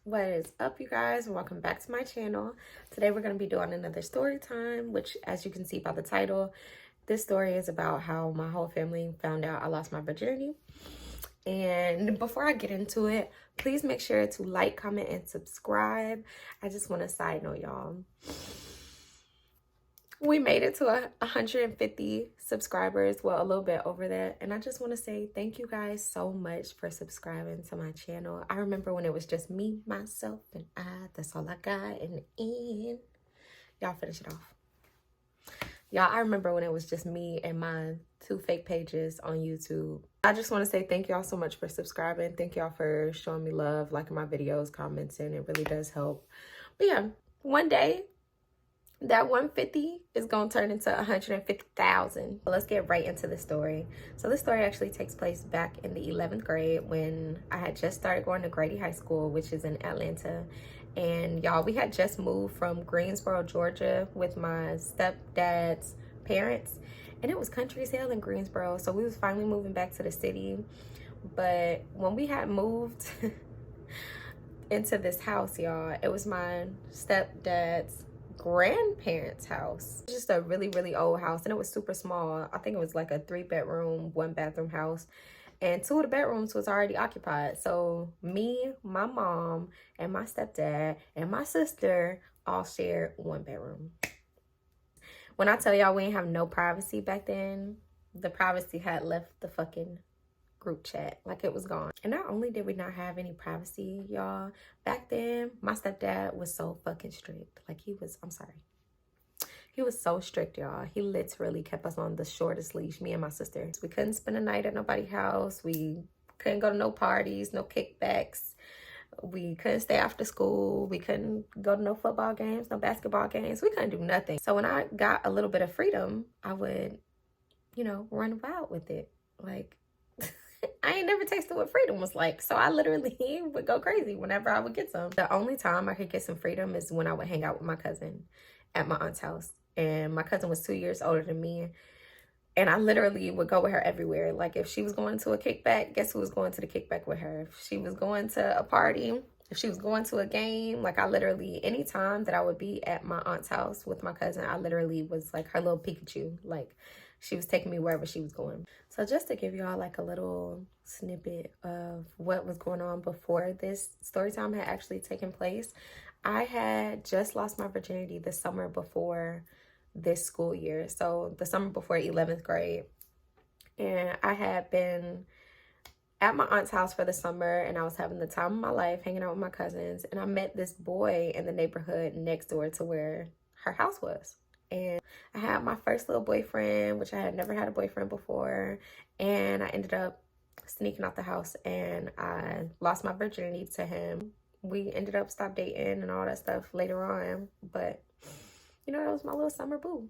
What is up, you guys? Welcome back to my channel. Today we're going to be doing another story time, which, as you can see by the title, this story is about how my whole family found out I lost my virginity. And before I get into it, please make sure to like, comment, and subscribe. I just want to side note, y'all. We made it to 150 subscribers, well, a little bit over that, and I just want to say thank you guys so much for subscribing to my channel. I remember when it was just me, myself, and I. That's all I got in the end. Y'all finish it off. Y'all, I remember when it was just me and my 2 fake pages on YouTube. I just want to say thank y'all so much for subscribing. Thank y'all for showing me love, liking my videos, commenting. It really does help. But yeah, one day that 150 is gonna turn into 150,000. Let's get right into the story. So this story actually takes place back in the 11th grade when I had just started going to Grady High School, which is in Atlanta. And y'all, we had just moved from Greensboro, Georgia with my stepdad's parents, and it was country as hell in Greensboro, so we was finally moving back to the city. But when we had moved into this house, y'all, it was my stepdad's grandparents' house. Just a really old house, and it was super small. I think it was like a 3-bedroom, 1-bathroom house, and 2 of the bedrooms was already occupied. So me, my mom, and my stepdad and my sister all shared 1 bedroom. When I tell y'all we ain't have no privacy back then, the privacy had left the fucking group chat. Like, it was gone. And not only did we not have any privacy, y'all, back then my stepdad was so fucking strict. Like, he was so strict, y'all. He literally kept us on the shortest leash, me and my sister. We couldn't spend a night at nobody's house. We couldn't go to no parties, no kickbacks. We couldn't stay after school. We couldn't go to no football games, no basketball games. We couldn't do nothing. So when I got a little bit of freedom, I would, run wild with it. Like, I ain't never tasted what freedom was like. So I literally would go crazy whenever I would get some. The only time I could get some freedom is when I would hang out with my cousin at my aunt's house. And my cousin was 2 years older than me. And I literally would go with her everywhere. Like, if she was going to a kickback, guess who was going to the kickback with her? If she was going to a party, if she was going to a game, like, I literally, anytime that I would be at my aunt's house with my cousin, I literally was like her little Pikachu. Like, she was taking me wherever she was going. So just to give y'all like a little snippet of what was going on before this story time had actually taken place, I had just lost my virginity the summer before this school year. So the summer before 11th grade. And I had been at my aunt's house for the summer, and I was having the time of my life hanging out with my cousins. And I met this boy in the neighborhood next door to where her house was. And I had my first little boyfriend, which I had never had a boyfriend before. And I ended up sneaking out the house, and I lost my virginity to him. We ended up stop dating and all that stuff later on. But, that was my little summer boo.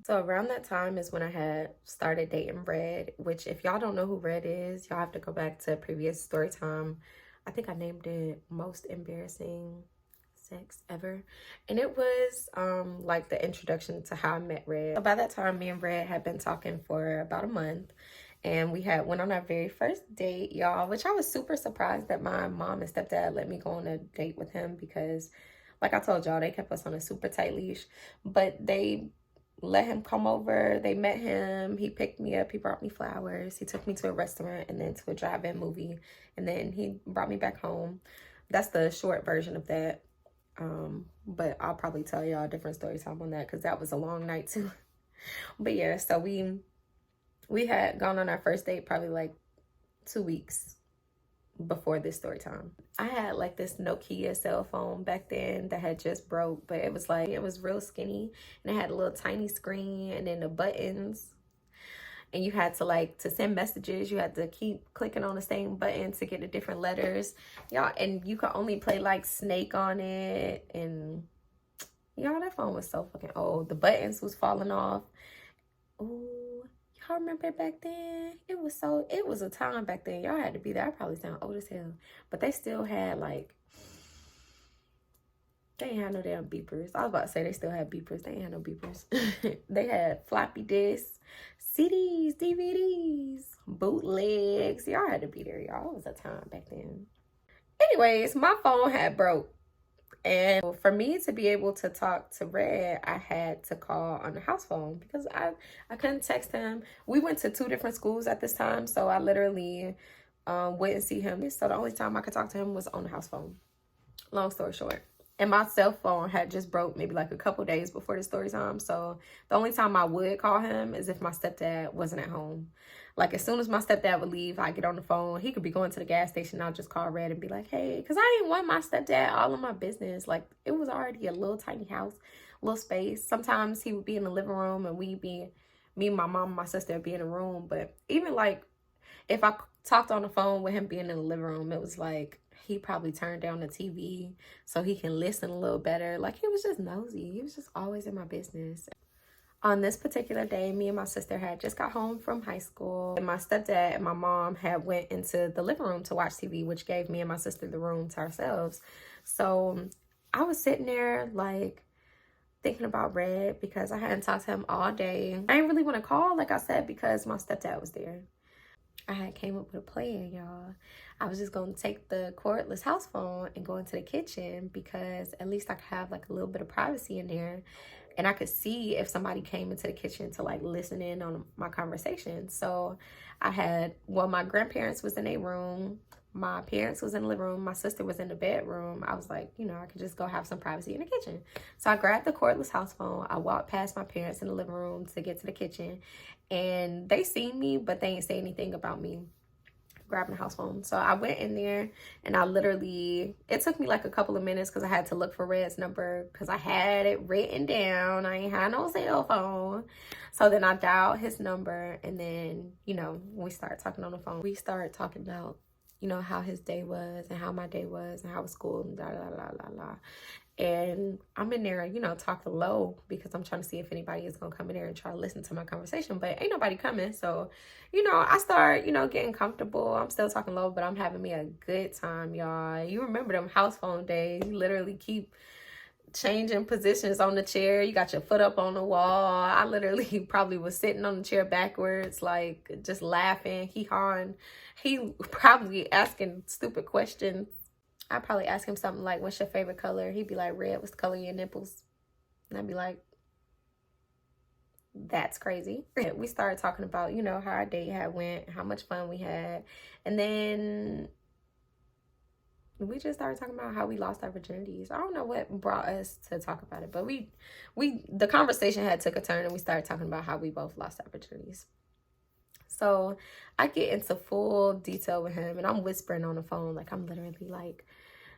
So around that time is when I had started dating Red, which, if y'all don't know who Red is, y'all have to go back to a previous story time. I think I named it Most Embarrassing Sex Ever, and it was like the introduction to how I met Red. So by that time, me and Red had been talking for about a month, and we had went on our very first date, y'all, which I was super surprised that my mom and stepdad let me go on a date with him, because like I told y'all, they kept us on a super tight leash. But they let him come over. They met him. He picked me up. He brought me flowers. He took me to a restaurant and then to a drive-in movie, and then he brought me back home. That's the short version of that. But I'll probably tell y'all a different story time on that, because that was a long night too. But yeah, so we had gone on our first date probably like 2 weeks before this story time. I had like this Nokia cell phone back then that had just broke, but it was real skinny, and it had a little tiny screen, and then the buttons. And you had to send messages, you had to keep clicking on the same button to get the different letters, y'all. And you could only play like Snake on it. And y'all, that phone was so fucking old. The buttons was falling off. Oh, y'all remember back then? It was a time back then. Y'all had to be there. I probably sound old as hell, but they still had like, they ain't had no damn beepers. I was about to say they still had beepers. They ain't had no beepers. They had floppy disks, CDs, DVDs, bootlegs. Y'all had to be there, y'all. It was a time back then. anyways, my phone had broke. And for me to be able to talk to Red, I had to call on the house phone because I couldn't text him. We went to 2 different schools at this time, so I literally went and see him. So the only time I could talk to him was on the house phone. Long story short. And my cell phone had just broke maybe like a couple days before the story time. So the only time I would call him is if my stepdad wasn't at home. Like as soon as my stepdad would leave, I get on the phone. He could be going to the gas station. I'll just call Red and be like, hey, because I didn't want my stepdad all in my business. Like it was already a little tiny house, little space. Sometimes he would be in the living room and me, my mom, and my sister would be in the room. But even like if I talked on the phone with him being in the living room, it was like he probably turned down the TV so he can listen a little better. Like he was just nosy. He was just always in my business. On this particular day, me and my sister had just got home from high school. And my stepdad and my mom had went into the living room to watch TV, which gave me and my sister the room to ourselves. So I was sitting there like thinking about Red because I hadn't talked to him all day. I didn't really want to call, like I said, because my stepdad was there. I had came up with a plan, y'all. I was just going to take the cordless house phone and go into the kitchen because at least I could have like a little bit of privacy in there. And I could see if somebody came into the kitchen to like listen in on my conversation. So I had, well, my grandparents was in a room. My parents was in the living room. My sister was in the bedroom. I was like, you know, I could just go have some privacy in the kitchen. So I grabbed the cordless house phone. I walked past my parents in the living room to get to the kitchen. And they seen me, but they ain't say anything about me grabbing the house phone. So I went in there and I literally, it took me like a couple of minutes because I had to look for Red's number because I had it written down. I ain't had no cell phone. So then I dialed his number and then, you know, when we started talking on the phone, we started talking about, you know, how his day was and how my day was and how was school and blah, blah, blah, blah, blah. And I'm in there, you know, talking low because I'm trying to see if anybody is going to come in there and try to listen to my conversation. But ain't nobody coming. So, you know, I start, you know, getting comfortable. I'm still talking low, but I'm having me a good time, y'all. You remember them house phone days. You literally keep changing positions on the chair. You got your foot up on the wall. I literally probably was sitting on the chair backwards, like just laughing, hee-hawing. He probably asking stupid questions. I'd probably ask him something like, what's your favorite color? He'd be like, red. What's the color of your nipples? And I'd be like, that's crazy. We started talking about, you know, how our date had went, how much fun we had. And then we just started talking about how we lost our virginities. I don't know what brought us to talk about it, but the conversation had took a turn and we started talking about how we both lost our virginities. So I get into full detail with him and I'm whispering on the phone. Like I'm literally like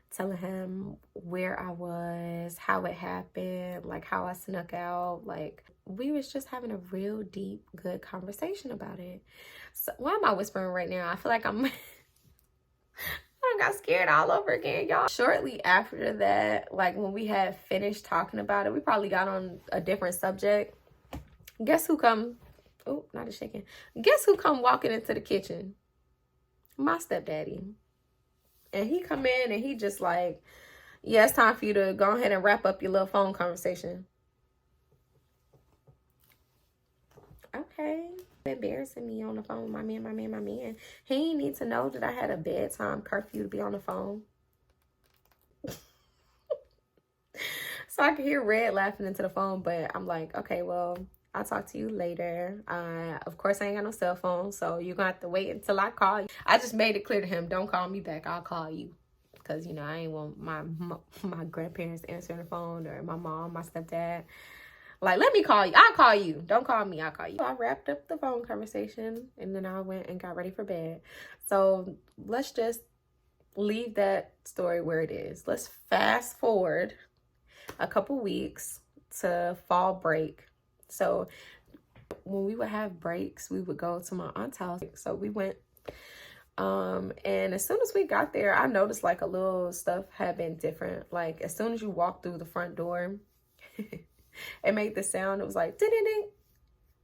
telling him where I was, how it happened, like how I snuck out. Like we was just having a real deep, good conversation about it. So why am I whispering right now? I feel like I got scared all over again, y'all. Shortly after that, like when we had finished talking about it, we probably got on a different subject. Guess who come? Oh, not a shaking. Guess who come walking into the kitchen? My stepdaddy. And he come in and he just like, yeah, it's time for you to go ahead and wrap up your little phone conversation. Okay. Embarrassing me on the phone with my man. He ain't need to know that I had a bedtime curfew to be on the phone. So I could hear Red laughing into the phone, but I'm like, okay, well, I'll talk to you later. Of course, I ain't got no cell phone, so you're going to have to wait until I call you. I just made it clear to him, don't call me back. I'll call you. Because, you know, I ain't want my grandparents answering the phone or my mom, my stepdad. Like, let me call you. I'll call you. Don't call me. I'll call you. So I wrapped up the phone conversation and then I went and got ready for bed. So let's just leave that story where it is. Let's fast forward a couple weeks to fall break. So when we would have breaks, we would go to my aunt's house. So we went, and as soon as we got there, I noticed like a little stuff had been different. Like as soon as you walk through the front door, it made the sound. It was like, ding, ding, ding.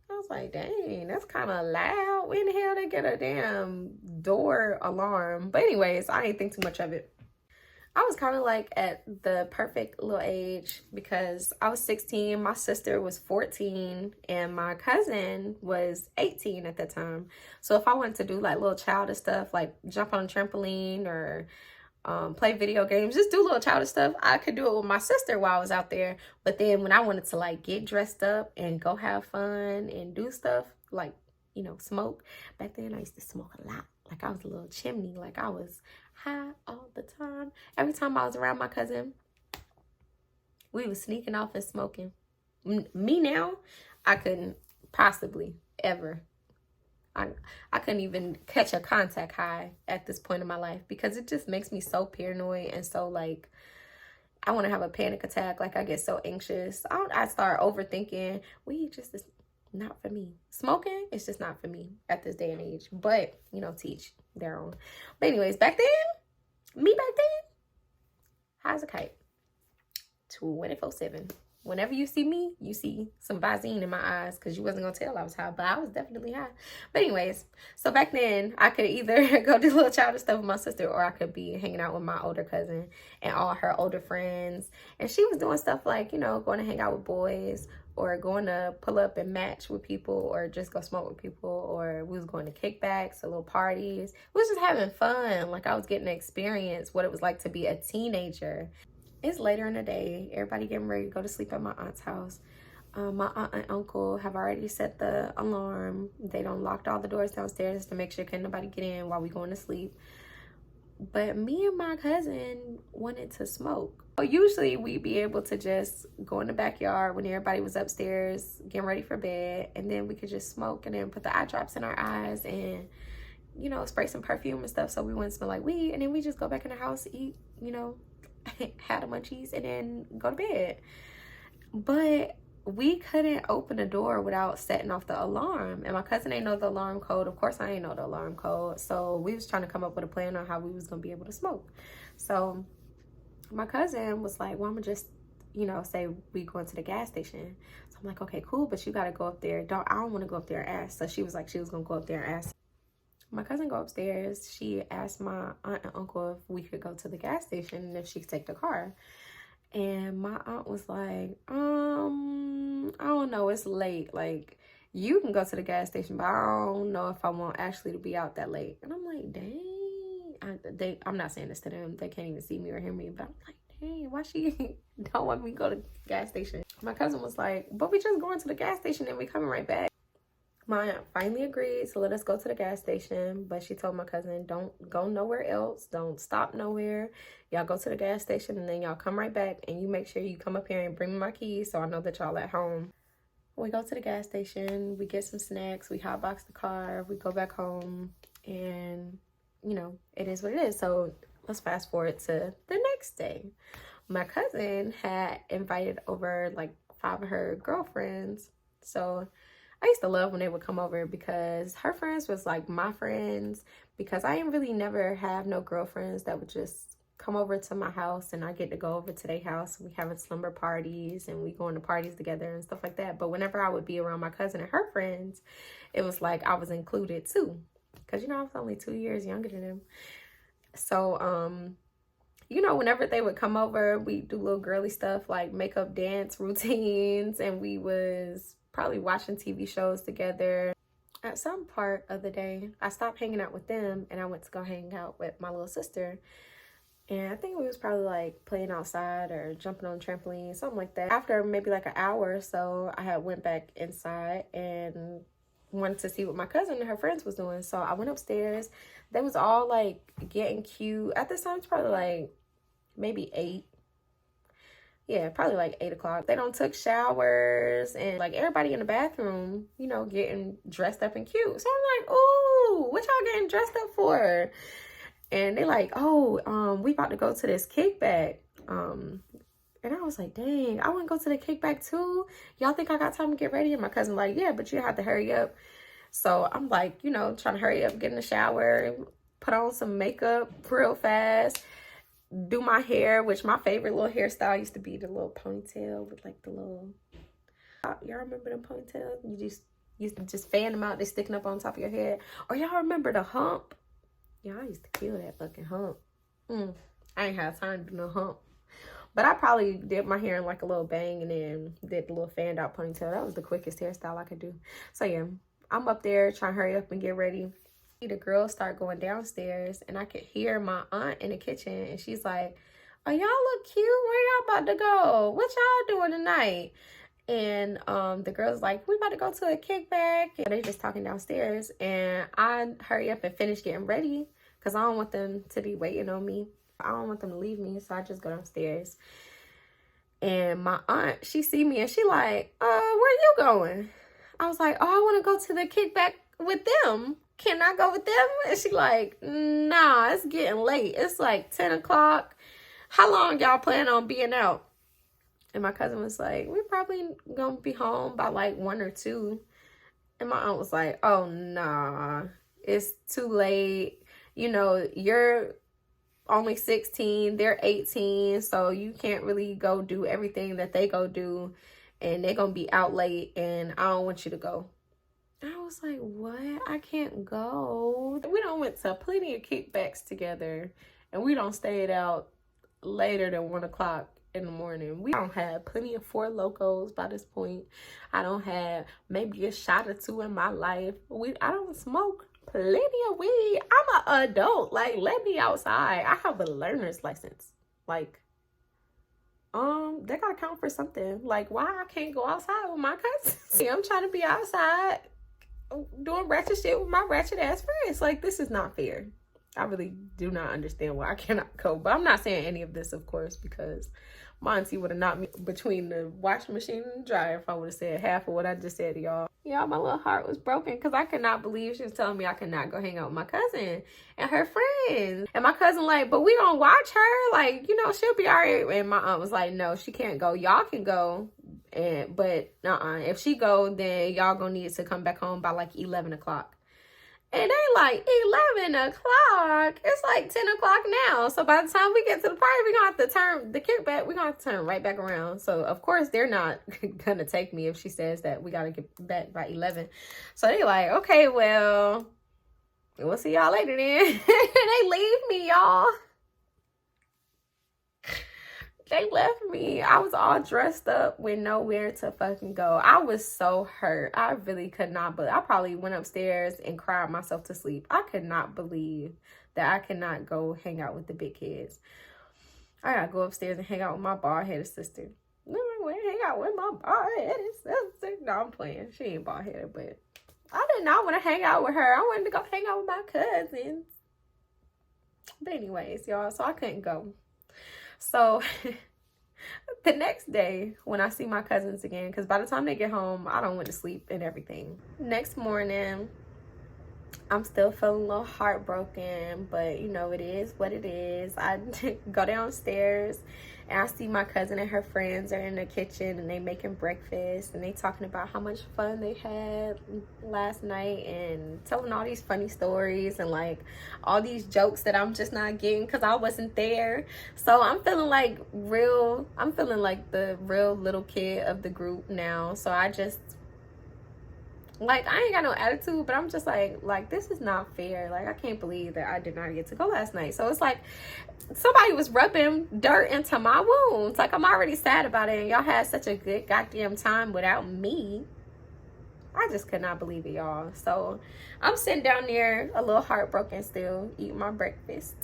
I was like, dang, that's kind of loud. When the hell they get a damn door alarm? But anyways, I didn't think too much of it. I was kind of like at the perfect little age because I was 16, my sister was 14, and my cousin was 18 at that time. So if I wanted to do like little childish stuff, like jump on a trampoline or play video games, just do little childish stuff. I could do it with my sister while I was out there. But then when I wanted to like get dressed up and go have fun and do stuff like, you know, smoke. Back then I used to smoke a lot. Like I was a little chimney. Like I was high all the time. Every time I was around my cousin, we was sneaking off and smoking. Me now, I couldn't possibly ever. I couldn't even catch a contact high at this point in my life because it just makes me so paranoid and so like I want to have a panic attack. Like I get so anxious. I start overthinking. Weed just is not for me. Smoking is just not for me at this day and age. But, you know, teach their own. But anyways, back then, high as a kite. 24/7. Whenever you see me, you see some Visine in my eyes because you wasn't going to tell I was high, but I was definitely high. But anyways, so back then, I could either go do little childish stuff with my sister or I could be hanging out with my older cousin and all her older friends. And she was doing stuff like, you know, going to hang out with boys or going to pull up and match with people or just go smoke with people, or we was going to kickbacks or little parties. We was just having fun. Like I was getting to experience what it was like to be a teenager. It's later in the day. Everybody getting ready to go to sleep at my aunt's house. My aunt and uncle have already set the alarm. They done locked all the doors downstairs to make sure can't nobody get in while we going to sleep. But me and my cousin wanted to smoke. So usually we'd be able to just go in the backyard when everybody was upstairs getting ready for bed, and then we could just smoke and then put the eye drops in our eyes and, you know, spray some perfume and stuff so we wouldn't smell like weed, and then we just go back in the house, eat, you know, had the munchies and then go to bed. But we couldn't open the door without setting off the alarm, and my cousin ain't know the alarm code. Of course I ain't know the alarm code, so we was trying to come up with a plan on how we was gonna be able to smoke. So my cousin was like, well, I'm gonna just, you know, say we going to the gas station. So I'm like, okay, cool, but you gotta go up there. I don't want to go up there and ask. So she was like, she was gonna go up there and ask. My cousin go upstairs. She asked my aunt and uncle if we could go to the gas station and if she could take the car. And my aunt was like, I don't know, it's late. Like, you can go to the gas station, but I don't know if I want Ashley to be out that late. And I'm like, dang. I'm not saying this to them. They can't even see me or hear me, but I'm like, dang, why she don't want me to go to the gas station? My cousin was like, but we just going to the gas station and we coming right back. My aunt finally agreed to let us go to the gas station, but she told my cousin, don't go nowhere else. Don't stop nowhere. Y'all go to the gas station and then y'all come right back, and you make sure you come up here and bring me my keys so I know that y'all at home. We go to the gas station, we get some snacks, we hotbox the car, we go back home, and, you know, it is what it is. So let's fast forward to the next day. My cousin had invited over like 5 of her girlfriends. So I used to love when they would come over because her friends was like my friends, because I didn't really never have no girlfriends that would just come over to my house and I get to go over to their house. We having slumber parties and we going to parties together and stuff like that. But whenever I would be around my cousin and her friends, it was like I was included too, because, you know, I was only 2 years younger than them. So, you know, whenever they would come over, we do little girly stuff like makeup dance routines, and we was probably watching TV shows together. At some part of the day, I stopped hanging out with them and I went to go hang out with my little sister. And I think we was probably like playing outside or jumping on a trampoline, something like that. After maybe like an hour or so, I had went back inside and wanted to see what my cousin and her friends was doing. So I went upstairs. They was all like getting cute. At this time, it's probably like maybe 8. Yeah, probably like 8 o'clock. They don't took showers and like everybody in the bathroom, you know, getting dressed up and cute. So I'm like, ooh, what y'all getting dressed up for? And they like, oh, we about to go to this kickback. And I was like, dang, I want to go to the kickback too. Y'all think I got time to get ready? And my cousin like, yeah, but you have to hurry up. So I'm like, you know, trying to hurry up, get in the shower, put on some makeup real fast, do my hair, which my favorite little hairstyle used to be the little ponytail with like the little, y'all remember them ponytails? You just used to just fan them out, they sticking up on top of your head. Or y'all remember the hump? Yeah, I used to kill that fucking hump. I ain't had time to do no hump. But I probably did my hair in like a little bang and then did the little fanned out ponytail. That was the quickest hairstyle I could do. So yeah, I'm up there trying to hurry up and get ready. The girls start going downstairs, and I could hear my aunt in the kitchen, and she's like, oh, y'all look cute. Where y'all about to go? What y'all doing tonight? And the girl's like, we about to go to a kickback. And they just talking downstairs, and I hurry up and finish getting ready because I don't want them to be waiting on me. I don't want them to leave me, so I just go downstairs. And my aunt, she see me, and she like, where you going? I was like, oh, I want to go to the kickback with them. Can I go with them? And she like, nah, it's getting late. It's like 10 o'clock. How long y'all plan on being out? And my cousin was like, we're probably gonna be home by like 1 or 2. And my aunt was like, oh, nah, it's too late. You know, you're only 16, they're 18, so you can't really go do everything that they go do. And they're gonna be out late, and I don't want you to go. I was like, what? I can't go. We done went to plenty of kickbacks together, and we don't stayed out later than 1 o'clock in the morning. We don't have plenty of Four Locos by this point. I don't have maybe a shot or 2 in my life. I don't smoke plenty of weed. I'm an adult. Like, let me outside. I have a learner's license. Like, they gotta count for something. Like, why I can't go outside with my cousins? See, I'm trying to be outside doing ratchet shit with my ratchet ass friends. Like, this is not fair. I really do not understand why I cannot go. But I'm not saying any of this, of course, because my auntie would have knocked me between the washing machine and the dryer if I would have said half of what I just said to y'all. Y'all, my little heart was broken because I could not believe she was telling me I could not go hang out with my cousin and her friends. And my cousin like, but we gonna watch her. Like, you know, she'll be all right. And my aunt was like, no, she can't go. Y'all can go. But if she go, then y'all gonna need to come back home by like 11 o'clock. And they like, 11 o'clock? It's like 10 o'clock now. So by the time we get to the party, we're going to have to turn the kickback. We're going to have to turn right back around. So, of course, they're not going to take me if she says that we got to get back by 11. So they like, okay, well, we'll see y'all later then. They leave me, y'all. They left me. I was all dressed up with nowhere to fucking go. I was so hurt. I really could not, but I probably went upstairs and cried myself to sleep. I could not believe that I could not go hang out with the big kids. I gotta go upstairs and hang out with my bald-headed sister. No, I went hang out with my bald-headed sister. No, I'm playing. She ain't bald-headed, but I did not want to hang out with her. I wanted to go hang out with my cousins. But anyways, y'all, so I couldn't go. So the next day when I see my cousins again, because by the time they get home, I don't want to sleep and everything. Next morning, I'm still feeling a little heartbroken, but you know, it is what it is. I go downstairs and I see my cousin and her friends are in the kitchen and they making breakfast and they talking about how much fun they had last night and telling all these funny stories and like all these jokes that I'm just not getting because I wasn't there. So I'm feeling like the real little kid of the group now. So I just, like, I ain't got no attitude, but I'm just like, this is not fair. Like, I can't believe that I did not get to go last night. So it's like somebody was rubbing dirt into my wounds. Like, I'm already sad about it, and y'all had such a good goddamn time without me. I just could not believe it, y'all. So I'm sitting down there a little heartbroken still, eating my breakfast.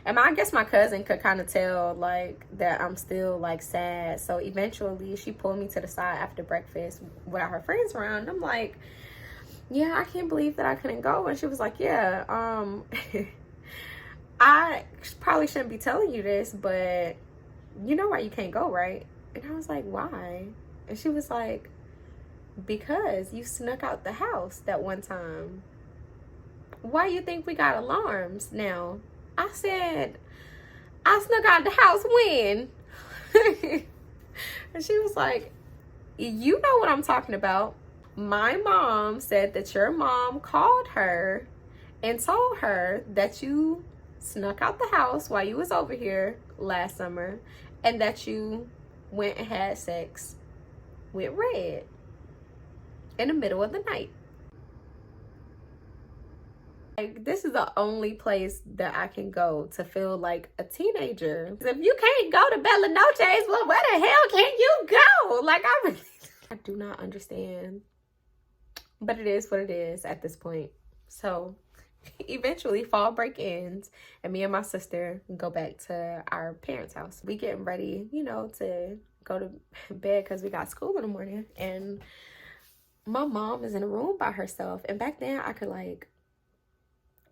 And I guess my cousin could kind of tell, like, that I'm still, like, sad. So eventually she pulled me to the side after breakfast without her friends around. I'm like, yeah, I can't believe that I couldn't go. And she was like, yeah, I probably shouldn't be telling you this, but you know why you can't go, right? And I was like, why? And she was like, because you snuck out the house that one time. Why you think we got alarms now? I said, I snuck out the house when? And she was like, you know what I'm talking about. My mom said that your mom called her and told her that you snuck out the house while you was over here last summer and that you went and had sex with Red in the middle of the night. Like, this is the only place that I can go to feel like a teenager. If you can't go to Bella Noche's, well, where the hell can you go? Like, I do not understand. But it is what it is at this point. So eventually fall break ends, and me and my sister go back to our parents' house. We getting ready, you know, to go to bed because we got school in the morning, and my mom is in a room by herself. And back then I feel like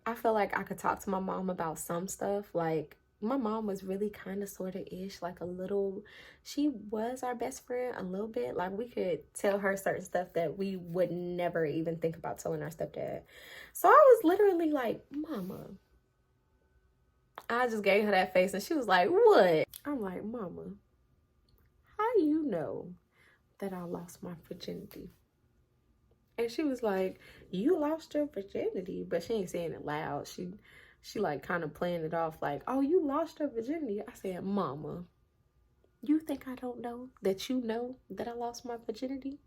I could talk to my mom about some stuff. Like, my mom was really kind of sort of ish, like a little, she was our best friend a little bit. Like, we could tell her certain stuff that we would never even think about telling our stepdad. So I was literally like, Mama. I just gave her that face and she was like, what? I'm like, Mama, how you know that I lost my virginity? And she was like, you lost your virginity. But she ain't saying it loud. She like kind of playing it off like, oh, you lost your virginity. I said, Mama, you think I don't know that you know that I lost my virginity?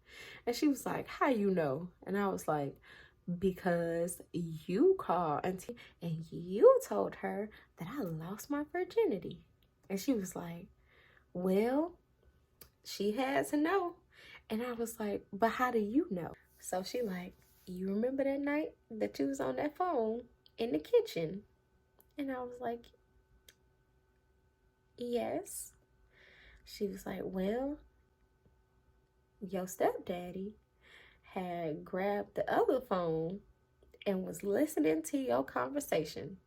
And she was like, how you know? And I was like, because you called auntie and you told her that I lost my virginity. And she was like, well, she had to know. And I was like, but how do you know? So she like, you remember that night that you was on that phone in the kitchen? And I was like, yes. She was like, well, your stepdaddy had grabbed the other phone and was listening to your conversation.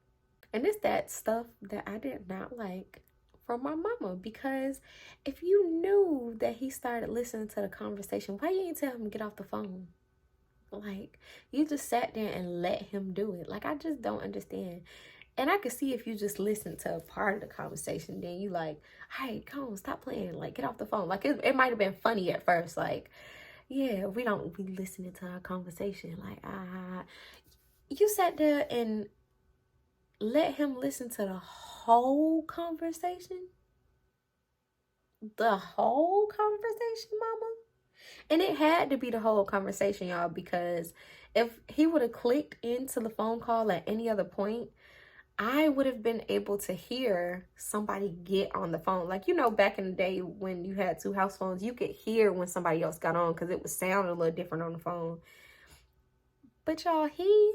And it's that stuff that I did not like from my mama, because if you knew that he started listening to the conversation, why you didn't tell him to get off the phone? Like, you just sat there and let him do it. Like, I just don't understand. And I could see if you just listened to a part of the conversation, then you like, hey, come on, stop playing. Like, get off the phone. Like, it might have been funny at first. Like, yeah, we listening to our conversation. Like, you sat there and let him listen to the whole conversation? The whole conversation, Mama? And it had to be the whole conversation, y'all, because if he would have clicked into the phone call at any other point, I would have been able to hear somebody get on the phone. Like, you know, back in the day when you had two house phones, you could hear when somebody else got on because it would sound a little different on the phone. But y'all, he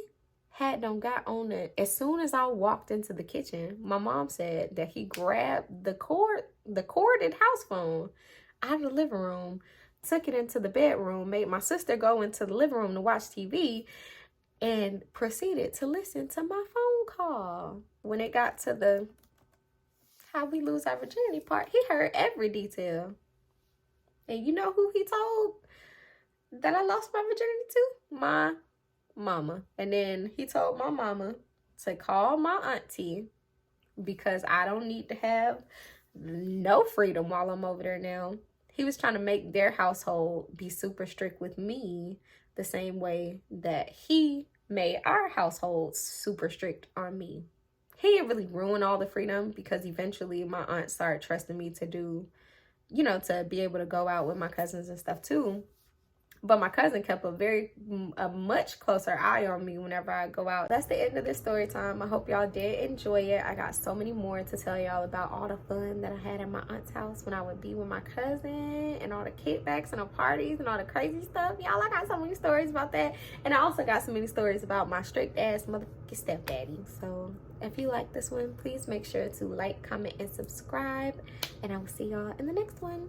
had them got on it. As soon as I walked into the kitchen, my mom said that he grabbed the corded house phone out of the living room, took it into the bedroom, made my sister go into the living room to watch TV, and proceeded to listen to my phone call. When it got to the how we lose our virginity part, he heard every detail. And you know who he told that I lost my virginity to? My mama. And then he told my mama to call my auntie because I don't need to have no freedom while I'm over there now. He was trying to make their household be super strict with me the same way that he made our household super strict on me. He didn't really ruin all the freedom because eventually my aunt started trusting me to do, you know, to be able to go out with my cousins and stuff too. But my cousin kept a much closer eye on me whenever I go out. That's the end of this story time. I hope y'all did enjoy it. I got so many more to tell y'all about all the fun that I had at my aunt's house when I would be with my cousin, and all the kickbacks and the parties and all the crazy stuff. Y'all, I got so many stories about that. And I also got so many stories about my strict ass motherfucking stepdaddy. So if you like this one, please make sure to like, comment, and subscribe. And I will see y'all in the next one.